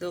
2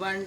1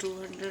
200